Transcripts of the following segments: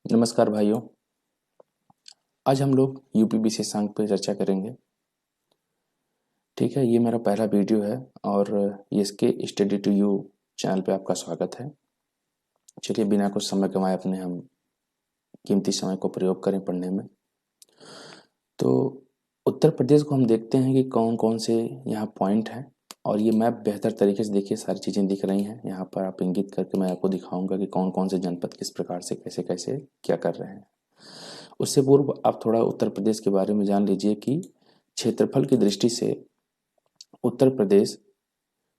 नमस्कार भाइयों। आज हम लोग यूपी विशेषांक पे चर्चा करेंगे। ठीक है, ये मेरा पहला वीडियो है और इसके स्टडी टू यू चैनल पे आपका स्वागत है। चलिए बिना कुछ समय गंवाए अपने हम कीमती समय को प्रयोग करें पढ़ने में। तो उत्तर प्रदेश को हम देखते हैं कि कौन कौन से यहाँ पॉइंट हैं और ये मैप बेहतर तरीके से देखिए, सारी चीज़ें दिख रही हैं यहाँ पर। आप इंगित करके मैं आपको दिखाऊंगा कि कौन कौन से जनपद किस प्रकार से कैसे कैसे क्या कर रहे हैं। उससे पूर्व आप थोड़ा उत्तर प्रदेश के बारे में जान लीजिए कि क्षेत्रफल की दृष्टि से उत्तर प्रदेश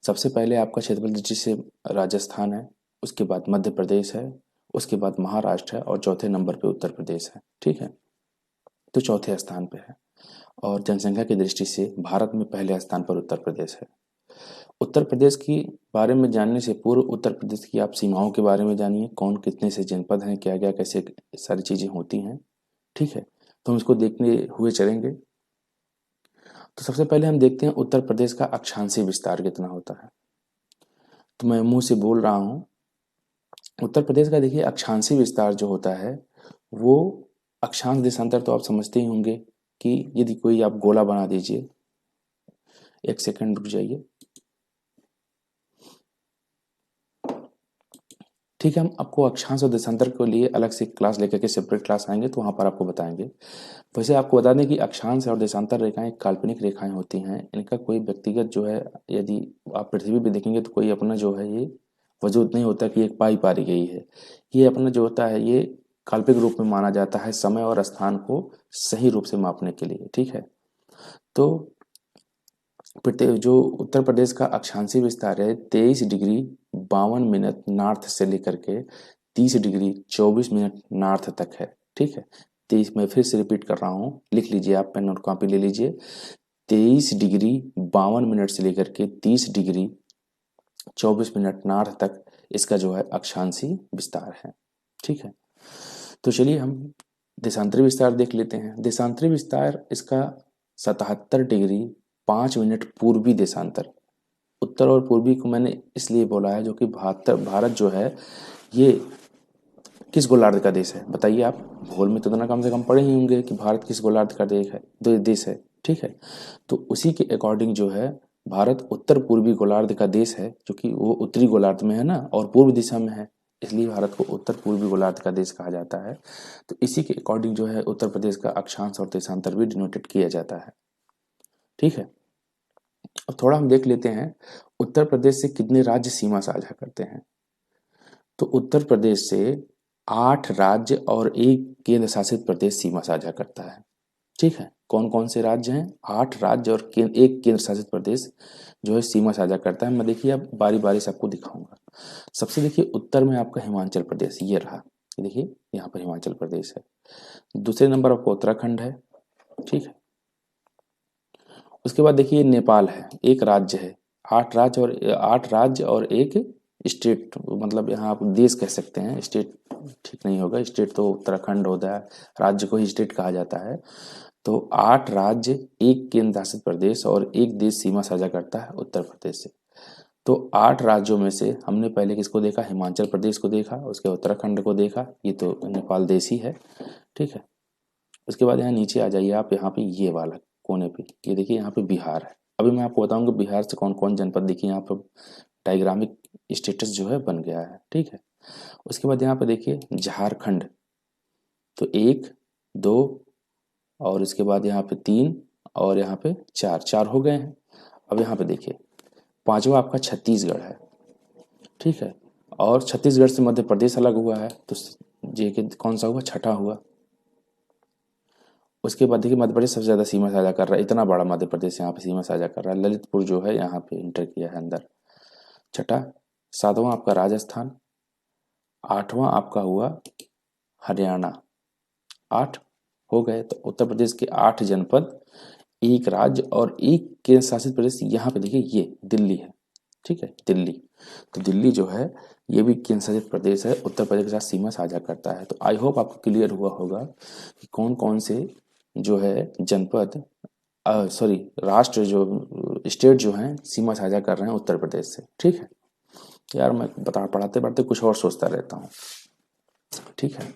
सबसे पहले आपका क्षेत्रफल दृष्टि से राजस्थान है, उसके बाद मध्य प्रदेश है, उसके बाद महाराष्ट्र है और चौथे नंबर पे उत्तर प्रदेश है। ठीक है, तो चौथे स्थान पे है। और जनसंख्या की दृष्टि से भारत में पहले स्थान पर उत्तर प्रदेश है। उत्तर प्रदेश की बारे में जानने से पूर्व उत्तर प्रदेश की आप सीमाओं के बारे में जानिए, कौन कितने से जनपद हैं, क्या क्या कैसे सारी चीज़ें होती हैं। ठीक है, तो हम इसको देखने हुए चलेंगे। तो सबसे पहले हम देखते हैं उत्तर प्रदेश का अक्षांशीय विस्तार कितना होता है। तो मैं मुंह से बोल रहा हूँ। उत्तर प्रदेश का देखिए अक्षांशीय विस्तार जो होता है वो अक्षांश देशांतर तो आप समझते ही होंगे कि यदि कोई आप गोला बना दीजिए। एक सेकंड रुक जाइए। ठीक है, हम आपको अक्षांश और देशांतर के लिए अलग से क्लास लेकर के सेपरेट क्लास आएंगे तो वहाँ पर आपको बताएंगे। वैसे आपको बता दें कि अक्षांश और देशांतर रेखाएं काल्पनिक रेखाएं होती हैं। इनका कोई व्यक्तिगत जो है, यदि आप पृथ्वी पे देखेंगे तो कोई अपना जो है ये वजूद नहीं होता कि एक पाई पारी गई है। ये अपना जो होता है ये काल्पनिक रूप में माना जाता है समय और स्थान को सही रूप से मापने के लिए। ठीक है, तो जो उत्तर प्रदेश का अक्षांशीय विस्तार है 23 डिग्री 52 मिनट नॉर्थ से लेकर के 30 डिग्री 24 मिनट नॉर्थ तक है। ठीक है, 23, मैं फिर से रिपीट कर रहा हूँ, लिख लीजिए आप, पेन और कॉपी ले लीजिए। 23 डिग्री 52 मिनट से लेकर के 30 डिग्री 24 मिनट नॉर्थ तक इसका जो है अक्षांशीय विस्तार है। ठीक है, तो चलिए हम देशांतरी विस्तार देख लेते हैं। देशांतरी विस्तार इसका 77 डिग्री 5 मिनट पूर्वी देशांतर। उत्तर और पूर्वी को मैंने इसलिए बोला है जो कि भारत जो है ये किस गोलार्ध का देश है बताइए आप। भूगोल में तो इतना कम से कम पढ़े ही होंगे कि भारत किस गोलार्ध का देश है। ठीक है, तो उसी के अकॉर्डिंग जो है भारत उत्तर पूर्वी गोलार्ध का देश है, जो कि वो उत्तरी गोलार्ध में है ना और पूर्व दिशा में है, इसलिए भारत को उत्तर पूर्वी गोलार्ध का देश कहा जाता है। तो इसी के अकॉर्डिंग जो है उत्तर प्रदेश का अक्षांश और देशांतर भी डिनोटेड किया जाता है। ठीक है, अब थोड़ा हम देख लेते हैं उत्तर प्रदेश से कितने राज्य सीमा साझा करते हैं। तो उत्तर प्रदेश से 8 राज्य और एक केंद्र शासित प्रदेश सीमा साझा करता है। ठीक है, कौन कौन से राज्य हैं? 8 राज्य और एक केंद्र शासित प्रदेश जो है सीमा साझा करता है। मैं देखिए अब बारी बारी से आपको दिखाऊंगा। सबसे देखिए उत्तर में आपका हिमाचल प्रदेश ये रहा, देखिए यहाँ पर हिमाचल प्रदेश है। दूसरे नंबर आपको उत्तराखंड है। ठीक है, उसके बाद देखिए नेपाल है, एक राज्य है। 8 राज्य और एक स्टेट, मतलब यहाँ आप देश कह सकते हैं, स्टेट ठीक नहीं होगा, स्टेट तो उत्तराखंड होता है, राज्य को ही स्टेट कहा जाता है। तो 8 राज्य, एक केंद्र शासित प्रदेश और एक देश सीमा साझा करता है उत्तर प्रदेश से। तो 8 राज्यों में से हमने पहले किसको देखा? हिमाचल प्रदेश को देखा, उसके उत्तराखंड को देखा, ये तो नेपाल देश ही है। ठीक है, उसके बाद यहाँ नीचे आ जाइए आप, यहाँ पे ये वाला कोने पे ये देखिए, यहाँ पे बिहार है। अभी मैं आपको बताऊंगा बिहार से कौन कौन जनपद, देखिए यहाँ पर डायग्रामिक स्टेटस जो है बन गया है। ठीक है, उसके बाद यहाँ पे देखिए झारखंड, तो 1 2 और इसके बाद यहाँ पे 3 और यहाँ पे 4 4 हो गए हैं। अब यहाँ पे देखिए पांचवा आपका छत्तीसगढ़ है। ठीक है, और छत्तीसगढ़ से मध्य प्रदेश अलग हुआ है, तो ये कौन सा हुआ? छठा हुआ। उसके बाद देखिए मध्य प्रदेश सबसे ज़्यादा सीमा साझा कर रहा है, इतना बड़ा मध्य प्रदेश यहाँ पे सीमा साझा कर रहा है। ललितपुर जो है यहाँ पे इंटर किया है अंदर। छठा, सातवां आपका राजस्थान, आठवां आपका हुआ हरियाणा। 8 हो गए। तो उत्तर प्रदेश के 8 जनपद, एक राज्य और एक केंद्र शासित प्रदेश। यहाँ पे देखिए ये दिल्ली है। ठीक है, दिल्ली, तो दिल्ली जो है ये भी केंद्र शासित प्रदेश है, उत्तर प्रदेश के साथ सीमा साझा करता है। तो आई होप आपको क्लियर हुआ होगा कि कौन कौन से जो है जनपद, सॉरी राष्ट्र, जो स्टेट जो हैं सीमा साझा कर रहे हैं उत्तर प्रदेश से। ठीक है यार, मैं पढ़ाते पढ़ाते कुछ और सोचता रहता हूँ। ठीक है,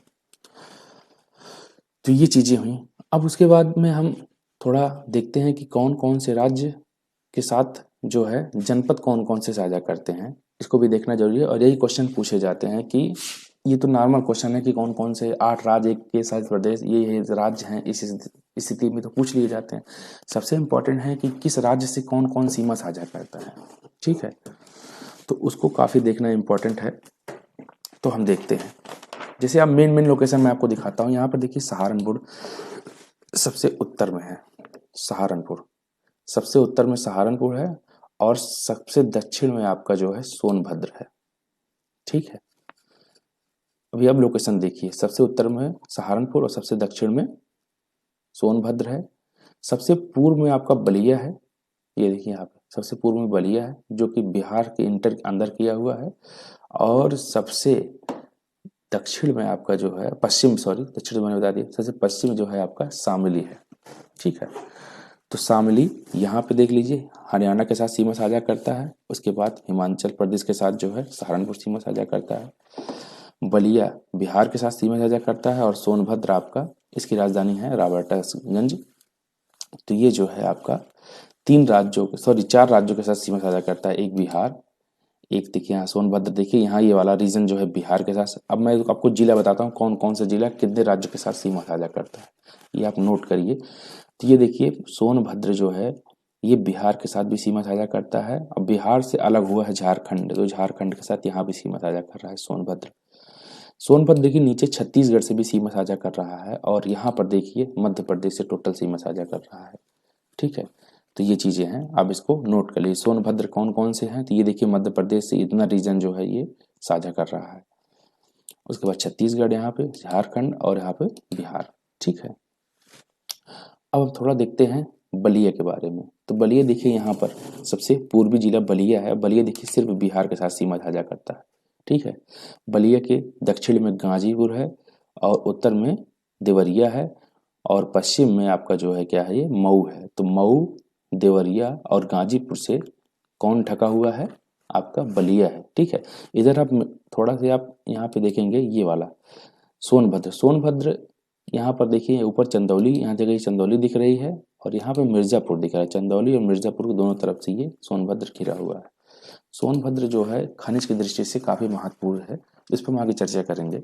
तो ये चीज़ें हुई। अब उसके बाद में हम थोड़ा देखते हैं कि कौन कौन से राज्य के साथ जो है जनपद कौन कौन से साझा करते हैं, इसको भी देखना जरूरी है। और यही क्वेश्चन पूछे जाते हैं कि ये तो नॉर्मल क्वेश्चन है कि कौन कौन से 8 राज्य एक के साथ प्रदेश ये राज्य हैं, इस स्थिति में तो पूछ लिए जाते हैं। सबसे इम्पोर्टेंट है कि किस राज्य से कौन कौन सीमा साझा करता है, ठीक है, तो उसको काफ़ी देखना इम्पोर्टेंट है। तो हम देखते हैं, जैसे अब मेन मेन लोकेशन मैं आपको दिखाता हूँ। यहाँ पर देखिए सहारनपुर सबसे उत्तर में है, सहारनपुर सबसे उत्तर में सहारनपुर है, और सबसे दक्षिण में आपका जो है सोनभद्र है, ठीक है। अभी अब लोकेशन देखिए, सबसे उत्तर में सहारनपुर और सबसे दक्षिण में सोनभद्र है। सबसे पूर्व में आपका बलिया है, ये देखिए यहाँ पे सबसे पूर्व में बलिया है जो कि बिहार के अंदर किया हुआ है। और सबसे दक्षिण में आपका जो है दक्षिण मैंने बता दिया, सबसे पश्चिम जो है आपका शामली है, ठीक है। तो शामली यहाँ पे देख लीजिए हरियाणा के साथ सीमा साझा करता है। उसके बाद हिमाचल प्रदेश के साथ जो है सहारनपुर सीमा साझा करता है। बलिया बिहार के साथ सीमा साझा करता है, और सोनभद्र आपका इसकी राजधानी है रॉबर्टसगंज। तो ये जो है आपका 4 राज्यों के साथ सीमा साझा करता है, एक बिहार, एक देखिए यहाँ सोनभद्र, देखिए यहाँ ये वाला रीजन जो है बिहार के साथ। अब मैं आपको जिला बताता हूँ कौन कौन सा जिला कितने राज्यों के साथ सीमा साझा करता है, ये आप नोट करिए। तो ये देखिए सोनभद्र जो है ये बिहार के साथ भी सीमा साझा करता है। अब बिहार से अलग हुआ है झारखंड, तो झारखंड के साथ यहाँ भी सीमा साझा कर रहा है सोनभद्र। सोनभद्र देखिए नीचे छत्तीसगढ़ से भी सीमा साझा कर रहा है, और यहाँ पर देखिए मध्य प्रदेश से टोटल सीमा साझा कर रहा है, ठीक है। तो ये चीज़ें हैं, आप इसको नोट कर लीजिए। सोनभद्र कौन कौन से हैं, तो ये देखिए मध्य प्रदेश से इतना रीजन जो है ये साझा कर रहा है। उसके बाद छत्तीसगढ़, यहाँ पे झारखंड, और यहाँ पे बिहार, ठीक है। अब थोड़ा देखते हैं बलिया के बारे में। तो बलिया देखिए यहाँ पर सबसे पूर्वी जिला बलिया है। बलिया देखिए सिर्फ बिहार के साथ सीमा साझा करता है, ठीक है। बलिया के दक्षिण में गाजीपुर है, और उत्तर में देवरिया है, और पश्चिम में आपका जो है क्या है ये मऊ है। तो मऊ, देवरिया और गाजीपुर से कौन ढका हुआ है, आपका बलिया है, ठीक है। इधर आप थोड़ा सा आप यहाँ पे देखेंगे ये वाला सोनभद्र यहाँ पर देखिए ऊपर चंदौली, यहाँ जगह चंदौली दिख रही है, और यहाँ पे मिर्जापुर दिख रहा है। चंदौली और मिर्जापुर के दोनों तरफ से ये सोनभद्र घिरा हुआ है। सोनभद्र जो है खनिज की दृष्टि से काफी महत्वपूर्ण है, इस पर हम आगे चर्चा करेंगे,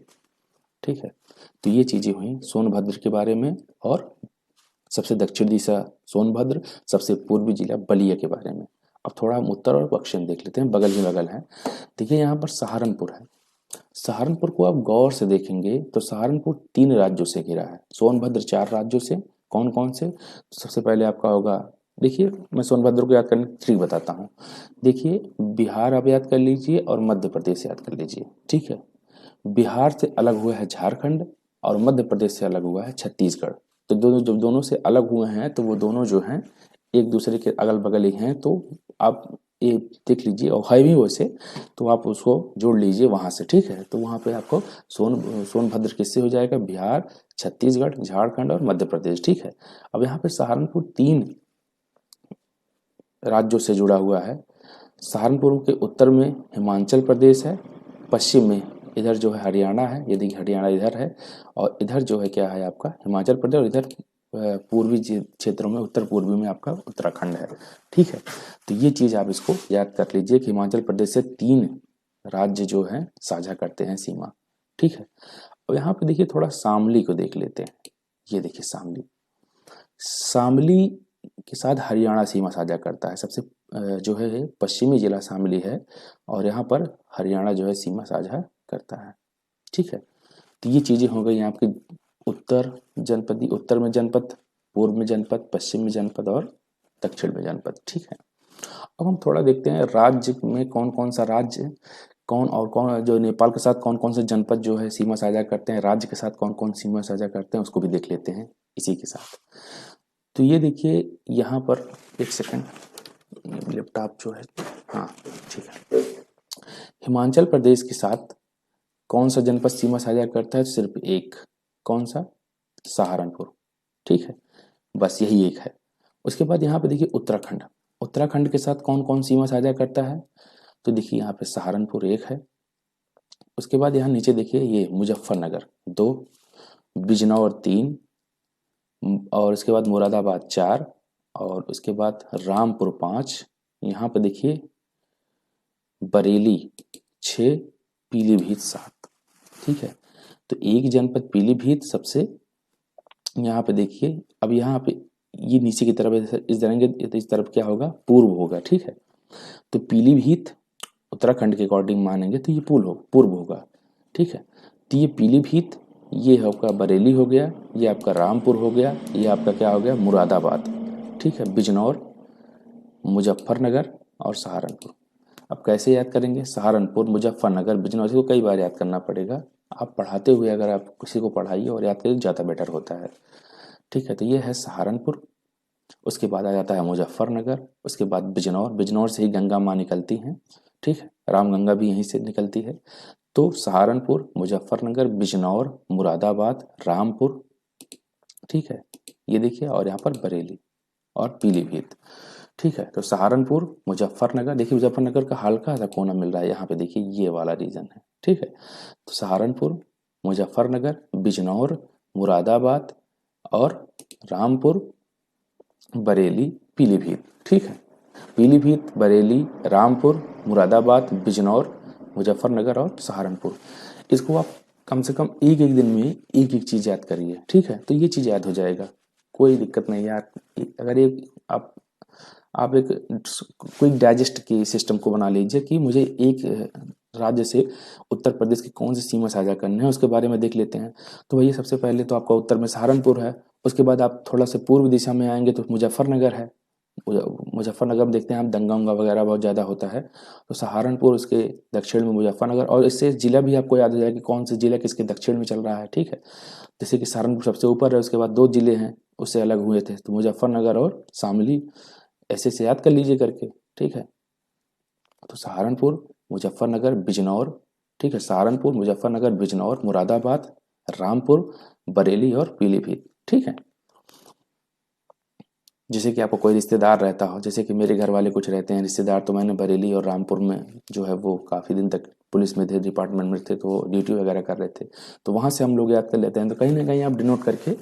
ठीक है। तो ये चीजें हुई सोनभद्र के बारे में, और सबसे दक्षिण दिशा सोनभद्र, सबसे पूर्वी जिला बलिया के बारे में। अब थोड़ा हम उत्तर और पश्चिम देख लेते हैं, बगल ही बगल है। देखिए यहाँ पर सहारनपुर है। सहारनपुर को आप गौर से देखेंगे तो सहारनपुर 3 राज्यों से घिरा है, सोनभद्र 4 राज्यों से। कौन कौन से, सबसे पहले आपका होगा, देखिए मैं सोनभद्र को याद करने की ट्रिक बताता हूँ। देखिए बिहार आप याद कर लीजिए और मध्य प्रदेश याद कर लीजिए, ठीक है। बिहार से अलग हुआ है झारखंड, और मध्य प्रदेश से अलग हुआ है छत्तीसगढ़। तो दोनों जब दोनों से अलग हुए हैं तो वो दोनों जो हैं एक दूसरे के अगल बगल ही हैं। तो आप ये देख लीजिए, और है भी वैसे, तो आप उसको जोड़ लीजिए वहां से, ठीक है। तो वहां पे आपको सोनभद्र किससे हो जाएगा, बिहार, छत्तीसगढ़, झारखंड और मध्य प्रदेश, ठीक है। अब यहाँ पे सहारनपुर 3 राज्यों से जुड़ा हुआ है। सहारनपुर के उत्तर में हिमाचल प्रदेश है, पश्चिम में इधर जो है हरियाणा है, ये देखिए हरियाणा इधर है, और इधर जो है क्या है आपका हिमाचल प्रदेश, और इधर पूर्वी क्षेत्रों में उत्तर पूर्वी में आपका उत्तराखंड है, ठीक है। तो ये चीज आप इसको याद कर लीजिए कि हिमाचल प्रदेश से 3 राज्य जो है साझा करते हैं सीमा, ठीक है। अब यहाँ पे देखिए थोड़ा शामली को देख लेते हैं। ये देखिए शामली के साथ हरियाणा सीमा साझा करता है। सबसे जो है पश्चिमी जिला शामली है, और यहाँ पर हरियाणा जो है सीमा साझा करता है, ठीक है। तो ये चीजें हो गई आपकी उत्तर में जनपद, पूर्व में जनपद, पश्चिम में जनपद और दक्षिण में जनपद, ठीक है। अब हम थोड़ा देखते हैं राज्य में कौन कौन सा राज्य कौन जो नेपाल के साथ कौन कौन से जनपद जो है सीमा साझा करते हैं, राज्य के साथ कौन कौन सीमा साझा करते हैं, उसको भी देख लेते हैं इसी के साथ। तो ये देखिए यहाँ पर एक सेकंड, लैपटॉप जो है, हाँ ठीक है। हिमाचल प्रदेश के साथ कौन सा जनपद सीमा साझा करता है, सिर्फ एक, कौन सा, सहारनपुर, ठीक है, बस यही एक है। उसके बाद यहाँ पे देखिए उत्तराखंड के साथ कौन कौन सीमा साझा करता है, तो देखिए यहाँ पे सहारनपुर एक है। उसके बाद यहाँ नीचे देखिए ये मुजफ्फरनगर 2, बिजनौर 3, और उसके बाद मुरादाबाद 4, और उसके बाद रामपुर 5, यहाँ पे देखिए बरेली 6, पीलीभीत 7। ठीक है, तो एक जनपद पीलीभीत सबसे, यहाँ पे देखिए अब यहाँ पे ये नीचे की तरफ इस तरह इस तरफ क्या होगा, पूर्व होगा। ठीक है, तो पीलीभीत उत्तराखंड के अकॉर्डिंग मानेंगे तो ये पूर्व होगा। ठीक है, तो ये पीलीभीत, ये आपका बरेली हो गया, ये आपका रामपुर हो गया, ये आपका क्या हो गया, मुरादाबाद। ठीक है, बिजनौर, मुजफ्फरनगर और सहारनपुर। अब कैसे याद करेंगे, सहारनपुर, मुजफ्फरनगर, बिजनौर, इसको कई बार याद करना पड़ेगा। आप पढ़ाते हुए अगर आप किसी को पढ़ाइए और याद करिए ज़्यादा बेटर होता है। ठीक है, तो ये है सहारनपुर, उसके बाद आ जाता है मुजफ्फरनगर, उसके बाद बिजनौर, बिजनौर से ही गंगा माँ निकलती हैं। ठीक है, रामगंगा भी यहीं से निकलती है। तो सहारनपुर, मुजफ्फरनगर, बिजनौर, मुरादाबाद, रामपुर। ठीक है, ये देखिए, और यहाँ पर बरेली और पीलीभीत। ठीक है, तो सहारनपुर, मुजफ्फरनगर, देखिए मुजफ्फरनगर का हल्का सा कोना मिल रहा है यहाँ पे, देखिए ये वाला रीजन है। ठीक है, तो सहारनपुर, मुजफ्फरनगर, बिजनौर, मुरादाबाद और रामपुर, बरेली, पीलीभीत। ठीक है, पीलीभीत, बरेली, रामपुर, मुरादाबाद, बिजनौर, मुजफ्फरनगर और सहारनपुर। इसको आप कम से कम एक एक दिन में एक एक चीज़ याद करिए। ठीक है, तो ये चीज़ याद हो जाएगा, कोई दिक्कत नहीं यार। अगर एक आप एक क्विक डाइजेस्ट की सिस्टम को बना लीजिए कि मुझे एक राज्य से उत्तर प्रदेश की कौन सी सीमा साझा करनी है, उसके बारे में देख लेते हैं। तो भैया सबसे पहले तो आपका उत्तर में सहारनपुर है, उसके बाद आप थोड़ा सा पूर्व दिशा में आएंगे तो मुजफ्फरनगर है। मुजफ्फरनगर में देखते हैं आप दंगा उंगा वगैरह बहुत ज़्यादा होता है, तो सहारनपुर उसके दक्षिण में, मुजफ्फरनगर, और इससे जिला भी आपको याद हो जाएगा कि कौन सा जिला किसके दक्षिण में चल रहा है। ठीक है, जैसे कि सहारनपुर सबसे ऊपर है, उसके बाद 2 जिले हैं उससे अलग हुए थे, तो मुजफ्फरनगर और शामली, ऐसे से याद कर लीजिए करके। ठीक है, तो सहारनपुर, मुजफ्फरनगर, बिजनौर। ठीक है, सहारनपुर, मुजफ्फरनगर, बिजनौर, मुरादाबाद, रामपुर, बरेली और पीलीभीत। ठीक है, जैसे कि आपको कोई रिश्तेदार रहता हो, जैसे कि मेरे घर वाले कुछ रहते हैं रिश्तेदार, तो मैंने बरेली और रामपुर में जो है वो काफ़ी दिन तक पुलिस में थे, डिपार्टमेंट में थे, तो ड्यूटी वगैरह कर रहे थे, तो वहाँ से हम लोग याद कर लेते हैं। तो कहीं ना कहीं आप डिनोट करके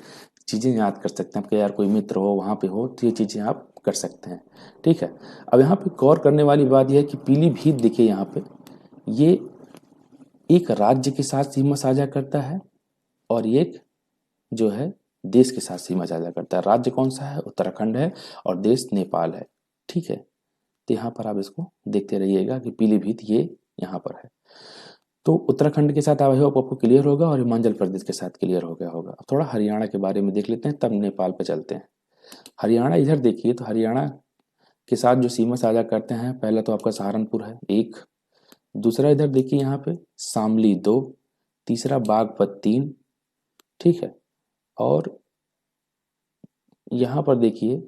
चीज़ें याद कर सकते हैं। आपके यार कोई मित्र हो वहाँ पे हो तो ये चीज़ें आप कर सकते हैं। ठीक है, अब यहाँ पे गौर करने वाली बात यह है कि पीलीभीत देखिए यहाँ पे, ये एक राज्य के साथ सीमा साझा करता है और एक जो है देश के साथ सीमा साझा करता है। राज्य कौन सा है, उत्तराखंड है, और देश नेपाल है। ठीक है, तो यहाँ पर आप इसको देखते रहिएगा कि पीलीभीत ये यहाँ पर है। तो उत्तराखंड के साथ आई होप आपको क्लियर होगा और हिमाचल प्रदेश के साथ क्लियर हो गया होगा। अब थोड़ा हरियाणा के बारे में देख लेते हैं, तब नेपाल पे चलते हैं। हरियाणा इधर देखिए, तो हरियाणा के साथ जो सीमा साझा करते हैं, पहला तो आपका सहारनपुर है 1, दूसरा इधर देखिए यहाँ पे शामली 2, तीसरा बागपत 3। ठीक है, और यहाँ पर देखिए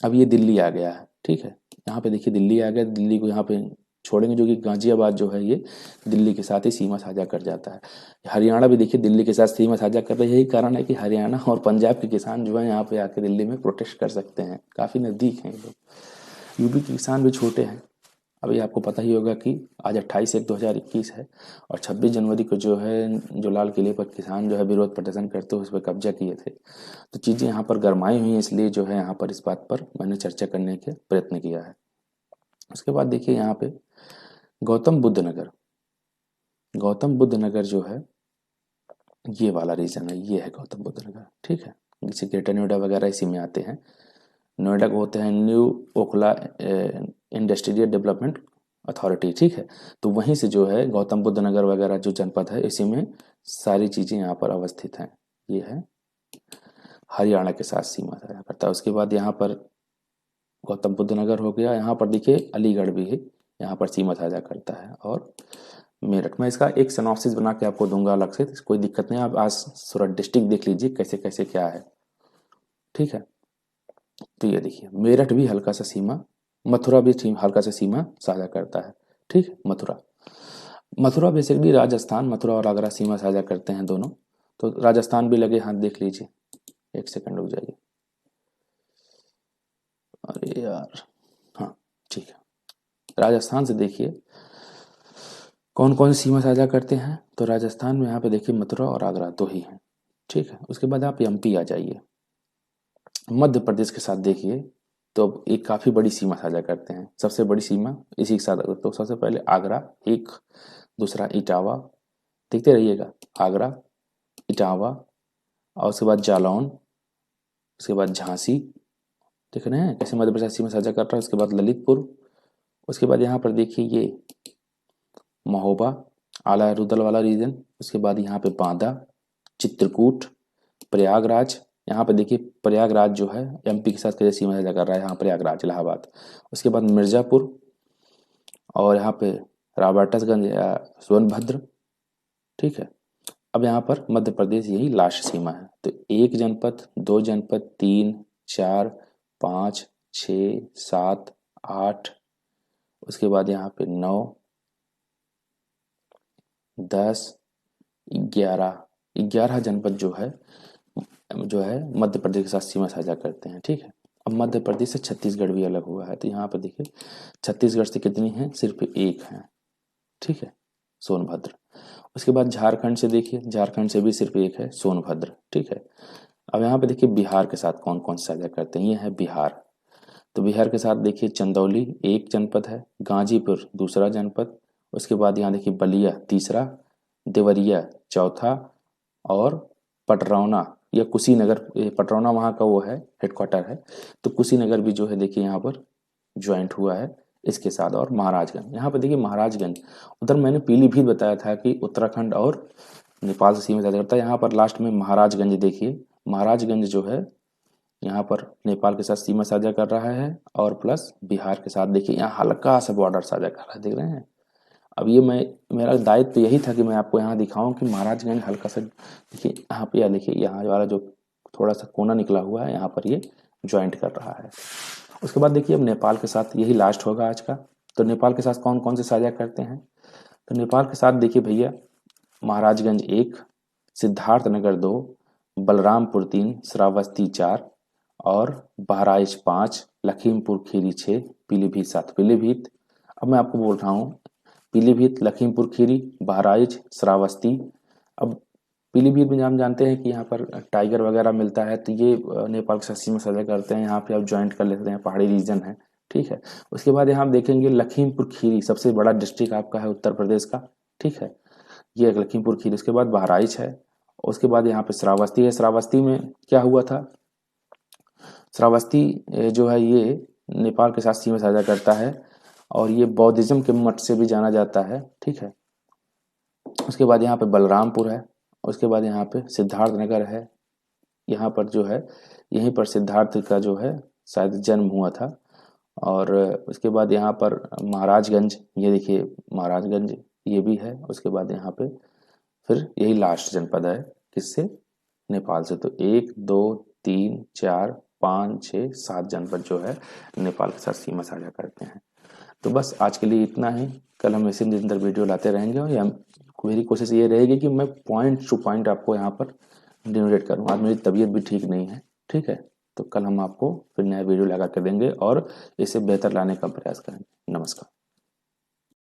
अब ये दिल्ली आ गया है। ठीक है, यहाँ पे देखिए दिल्ली आ गया, दिल्ली को यहाँ पे छोड़ेंगे, जो कि गाजियाबाद जो है ये दिल्ली के साथ ही सीमा साझा कर जाता है। हरियाणा भी देखिए दिल्ली के साथ सीमा साझा कर रहा है, यही कारण है कि हरियाणा और पंजाब के किसान जो है यहाँ पे आके दिल्ली में प्रोटेस्ट कर सकते हैं, काफ़ी नज़दीक हैं ये लोग। यूपी के किसान भी छोटे हैं। अभी आपको पता ही होगा कि आज 28/1/2021 है, और 26 जनवरी को जो है जो लाल किले पर किसान जो है विरोध प्रदर्शन करते हुए उस पर कब्जा किए थे। तो चीज़ें यहाँ पर गरमाई हुई हैं, इसलिए जो है यहाँ पर इस बात पर मैंने चर्चा करने के प्रयत्न किया है। उसके बाद देखिए यहाँ पे गौतम बुद्ध नगर, गौतम बुद्ध नगर जो है ये वाला रीजन है, ये है गौतम बुद्ध नगर। ठीक है, जैसे ग्रेटर नोएडा वगैरह इसी में आते हैं। नोएडा को होते हैं new Okhla industrial development authority. ठीक है, तो वहीं से जो है गौतम बुद्ध नगर वगैरह जो जनपद है, इसी में सारी चीज़ें यहाँ पर अवस्थित हैं। ये है हरियाणा के साथ सीमा साझा करता है। उसके बाद यहाँ पर गौतम बुद्ध नगर हो गया, यहाँ पर देखिए अलीगढ़ भी है, यहाँ पर सीमा साझा करता है, और मेरठ। मैं इसका एक सिनॉप्सिस बना के आपको दूंगा अलग से, कोई दिक्कत नहीं, आप आज सूरत डिस्ट्रिक्ट देख लीजिए कैसे कैसे क्या है। ठीक है, तो ये देखिए मेरठ भी हल्का सा सीमा, मथुरा भी हल्का सा सीमा साझा करता है। ठीक है, मथुरा, मथुरा बेसिकली राजस्थान, मथुरा और आगरा सीमा साझा करते हैं दोनों, तो राजस्थान भी लगे हाथ देख लीजिए। एक सेकंड रुक जाइए, अरे यार, हाँ ठीक है, राजस्थान से देखिए कौन कौन सी सीमा साझा करते हैं, तो राजस्थान में यहाँ पे देखिए मथुरा और आगरा 2 ही हैं। ठीक है, उसके बाद आप एमपी आ जाइए। मध्य प्रदेश के साथ देखिए तो अब एक काफ़ी बड़ी सीमा साझा करते हैं। सबसे बड़ी सीमा इसी के साथ, तो सबसे पहले आगरा एक, दूसरा इटावा, देखते रहिएगा, आगरा, इटावा, और उसके बाद जालौन, उसके बाद झांसी, देख रहे हैं कैसे मध्य प्रदेश सीमा साझा कर रहा है। उसके बाद ललितपुर, उसके बाद यहाँ पर देखिए ये महोबा, आला रुदल वाला रीजन, उसके बाद यहाँ पे बांदा, चित्रकूट, प्रयागराज, यहाँ पे देखिए प्रयागराज जो है एमपी के साथ कैसे सीमा साझा कर रहा है, यहाँ प्रयागराज इलाहाबाद, उसके बाद मिर्जापुर, और यहाँ पे राबर्ट्सगंज या सोनभद्र, ठीक है। अब यहाँ पर मध्य प्रदेश यही लास्ट सीमा है। तो एक जनपद, दो जनपद, 3, 4, 5, 6, 7, 8, उसके बाद यहाँ पे 9, 10, 11 जनपद जो है मध्य प्रदेश के साथ सीमा साझा करते हैं, ठीक है। अब मध्य प्रदेश से छत्तीसगढ़ भी अलग हुआ है, तो यहाँ पर देखिए छत्तीसगढ़ से कितनी है, सिर्फ एक है, ठीक है, सोनभद्र। उसके बाद झारखंड से देखिए, झारखंड से भी सिर्फ एक है, सोनभद्र, ठीक है। अब यहाँ पे देखिए बिहार के साथ कौन कौन साझा करते हैं, ये है बिहार। तो बिहार के साथ देखिए चंदौली एक जनपद है, गाजीपुर दूसरा जनपद, उसके बाद यहाँ देखिए बलिया तीसरा, देवरिया चौथा, और पटरौना या कुशीनगर, पटरौना वहाँ का वो है हेडक्वार्टर है, तो कुशीनगर भी जो है देखिए यहाँ पर ज्वाइंट हुआ है इसके साथ। और महाराजगंज, यहाँ पर देखिए महाराजगंज, उधर मैंने पीलीभीत बताया था कि उत्तराखंड और नेपाल से सीमा साझा करता है, यहाँ पर लास्ट में महाराजगंज देखिए, महाराजगंज जो है यहाँ पर नेपाल के साथ सीमा साझा कर रहा है, और प्लस बिहार के साथ देखिए यहाँ हल्का सा बॉर्डर साझा कर रहा है, देख रहे हैं। अब ये मेरा दायित्व तो यही था कि मैं आपको यहाँ दिखाऊं कि महाराजगंज हल्का सा देखिए, यहाँ पे या देखिए यहाँ वाला जो थोड़ा सा कोना निकला हुआ है, यहाँ पर ये ज्वाइंट कर रहा है। उसके बाद देखिए अब नेपाल के साथ यही लास्ट होगा आज का। तो नेपाल के साथ कौन कौन से साझा करते हैं, तो नेपाल के साथ देखिए भैया महाराजगंज 1, सिद्धार्थनगर 2, बलरामपुर 3, श्रावस्ती 4, और बहराइच 5, लखीमपुर खीरी 6, पीलीभीत 7। पीलीभीत अब मैं आपको बोल रहा हूँ, पीलीभीत, लखीमपुर खीरी, बहराइच, श्रावस्ती। अब पीलीभीत में हम जानते हैं कि यहाँ पर टाइगर वगैरह मिलता है, तो ये नेपाल के साथ सीमा साझा करते हैं, यहाँ पे आप ज्वाइंट कर लेते हैं, पहाड़ी रीजन है, ठीक है। उसके बाद यहाँ आप देखेंगे लखीमपुर खीरी सबसे बड़ा डिस्ट्रिक्ट आपका है उत्तर प्रदेश का, ठीक है, ये लखीमपुर खीरी। उसके बाद बहराइच है, उसके बाद यहाँ पे श्रावस्ती है। श्रावस्ती में क्या हुआ था, श्रावस्ती जो है ये नेपाल के साथ सीमा साझा करता है, और ये बौद्धिज्म के मठ से भी जाना जाता है, ठीक है। उसके बाद यहाँ पे बलरामपुर है, उसके बाद यहाँ पे सिद्धार्थनगर है, यहाँ पर जो है यहीं पर सिद्धार्थ का जो है शायद जन्म हुआ था। और उसके बाद यहाँ पर महाराजगंज, ये देखिए महाराजगंज ये भी है। उसके बाद यहाँ पे फिर यही लास्ट जनपद है किससे, नेपाल से। तो 1, 2, 3, 4, 5, 6, 7 जनपद जो है नेपाल के साथ सीमा साझा करते हैं। तो बस आज के लिए इतना ही, कल हम ऐसे निरंतर वीडियो लाते रहेंगे, और मेरी कोशिश ये रहेगी कि मैं पॉइंट टू पॉइंट आपको यहाँ पर डिनोरेट करूँ। आज मेरी तबीयत भी ठीक नहीं है, ठीक है, तो कल हम आपको फिर नया वीडियो लगा कर देंगे और इसे बेहतर लाने का प्रयास करेंगे। नमस्कार।